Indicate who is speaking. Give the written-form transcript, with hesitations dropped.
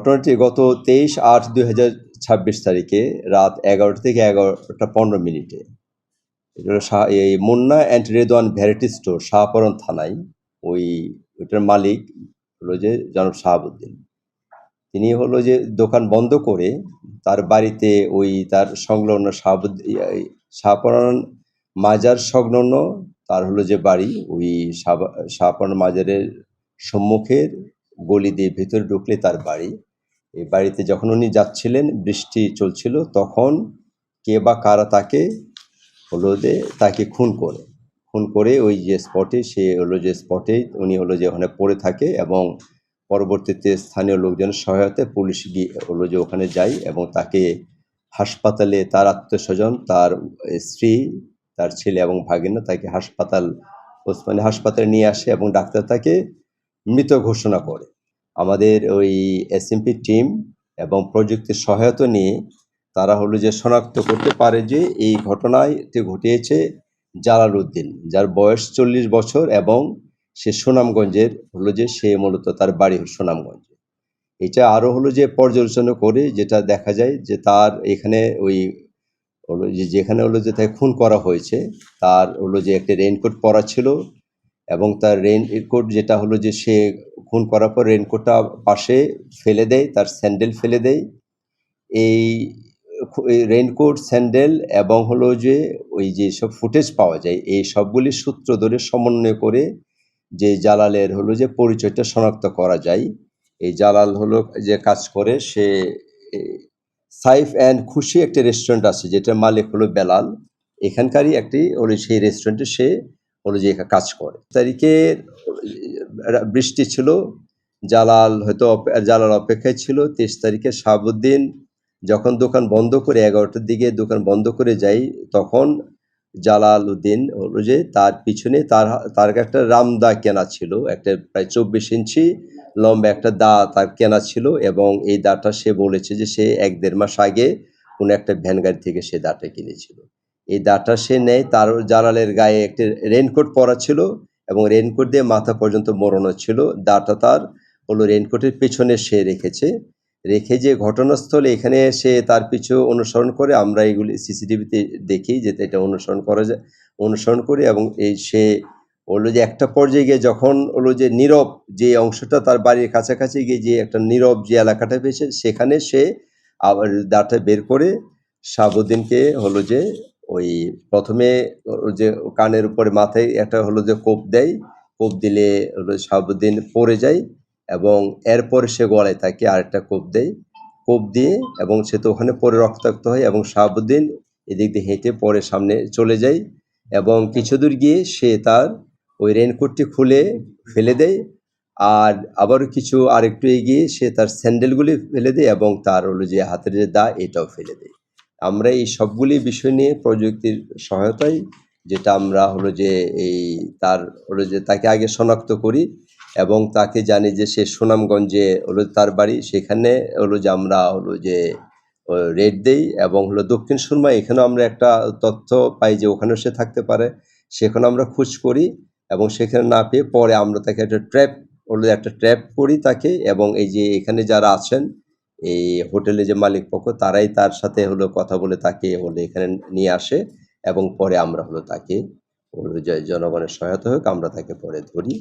Speaker 1: ঘটনাটি গত 23/8/2026 তারিখে রাত 11টা থেকে 11টা 15 মিনিটে এটা হলো এই Munna and Redwan variety store Shahparan থানায়। ওইটার মালিক হলো যে জনাব শাহাবুদ্দিন। তিনি হলো যে দোকান বন্ধ করে তার বাড়িতে তার সংলগ্ন শাহপরন মাজার সংলগ্ন তার হলো যে বাড়ি শাহপরন মাজারের সম্মুখের গলি দিয়ে ভেতরে ঢুকলে তার বাড়ি। এই বাড়িতে যখন উনি যাচ্ছিলেন, বৃষ্টি চলছিল, তখন কে বা কারা তাকে খুন করে ওই যে স্পটে উনি ওখানে পড়ে থাকে এবং পরবর্তীতে স্থানীয় লোকজনের সহায়তায় পুলিশ গিয়ে ওখানে যায় এবং তাকে হাসপাতালে তার আত্মীয়স্বজন, তার স্ত্রী, তার ছেলে এবং ভাগিনা তাকে ওসমানী হাসপাতালে নিয়ে আসে এবং ডাক্তার তাকে মৃত ঘোষণা করে। আমাদের এসএমপি টিম এবং প্রযুক্তির সহায়তা নিয়ে তারা শনাক্ত করতে পারে যে এই ঘটনাটি ঘটিয়েছে জালাল উদ্দিন, যার বয়স 40 বছর এবং সে সুনামগঞ্জের সে মূলত তার বাড়ি সুনামগঞ্জে। এটা আরও পর্যালোচনা করে যেটা দেখা যায় যে তার এখানে যেখানে তাকে খুন করা হয়েছে তার একটা রেইনকোট পরা ছিল এবং তার রেইনকোট যেটা সে খুন করার পর রেইনকোটটা পাশে ফেলে দেয়, তার স্যান্ডেল ফেলে দেয়। এই রেইনকোট, স্যান্ডেল এবং যে সব ফুটেজ পাওয়া যায়, এই সবগুলি সূত্র ধরে সমন্বয় করে যে জালালের পরিচয়টা শনাক্ত করা যায়। এই জালাল যে কাজ করে, সে সাইফ অ্যান্ড খুশি একটা রেস্টুরেন্ট আছে যেটার মালিক বেলাল, এখানকারই একটি সেই রেস্টুরেন্টে সে যে কাজ করে। তারিখে বৃষ্টি ছিল, জালাল অপেক্ষায় ছিল। 23 তারিখে শাহাবুদ্দিন যখন দোকান বন্ধ করে 11টার দিকে দোকান বন্ধ করে যায়, তখন জালাল উদ্দিন তার পিছনে তার একটা রামদা কেনা ছিল, একটা প্রায় 24 ইঞ্চি লম্বা একটা দা তার কেনা ছিল এবং এই দাটা সে বলেছে যে সে 1-1.5 মাস আগে কোনো একটা ভ্যান গাড়ি থেকে সে দাটা কিনেছিল। এই দাটা সে নেয়, তার জালালের গায়ে একটা রেইনকোট পরা ছিল এবং রেইনকোট দিয়ে মাথা পর্যন্ত মোড়ানো ছিল। দাটা তার রেইনকোটের পেছনে সে রেখে যে ঘটনাস্থলে এখানে সে তার পিছু অনুসরণ করে, আমরা এগুলি সিসিটিভিতে দেখি যে এটা অনুসরণ করি এবং সে যে একটা পর্যায়ে গিয়ে যখন নীরব যে অংশটা তার বাড়ির কাছাকাছি গিয়ে যে একটা নীরব যে এলাকাটা পেয়েছে, সেখানে সে আবার দাটা বের করে শাহাবুদ্দিনকে প্রথমে যে কানের উপরে মাথায় একটা কোপ দেয়। কোপ দিলে শাহাবুদ্দিন পড়ে যায় এবং এরপরে সে গলায় তাকে আরেকটা কোপ দিয়ে এবং সে তো ওখানে পরে রক্তাক্ত হয় এবং শাহাবুদ্দিন এদিক দিয়ে হেঁটে পরে সামনে চলে যায় এবং কিছু দূর গিয়ে সে তার রেইনকোটটি খুলে ফেলে দেয় আর আবারও আরেকটু এগিয়ে সে তার স্যান্ডেলগুলি ফেলে দেয় এবং তার যে হাতের যে দা এটাও ফেলে দেয়। আমরা এই সবগুলি বিষয় নিয়ে প্রযুক্তির সহায়তায় যেটা আমরা তার তাকে আগে শনাক্ত করি এবং তাকে জানি যে সে সুনামগঞ্জে তার বাড়ি, সেখানে যে আমরা রেড দেই এবং দক্ষিণ সুরমা, এখানেও আমরা একটা তথ্য পাই যে ওখানেও সে থাকতে পারে। সেখানে আমরা খোঁজ করি এবং সেখানে না পেয়ে পরে আমরা তাকে একটা ট্র্যাপ করি তাকে এবং এই যে এখানে যারা আছেন এই হোটেলে যে মালিক পক্ষ, তারাই তার সাথে কথা বলে তাকে এখানে নিয়ে আসে এবং পরে আমরা তাকে জনগণের সহায়তা হোক আমরা তাকে পরে ধরি।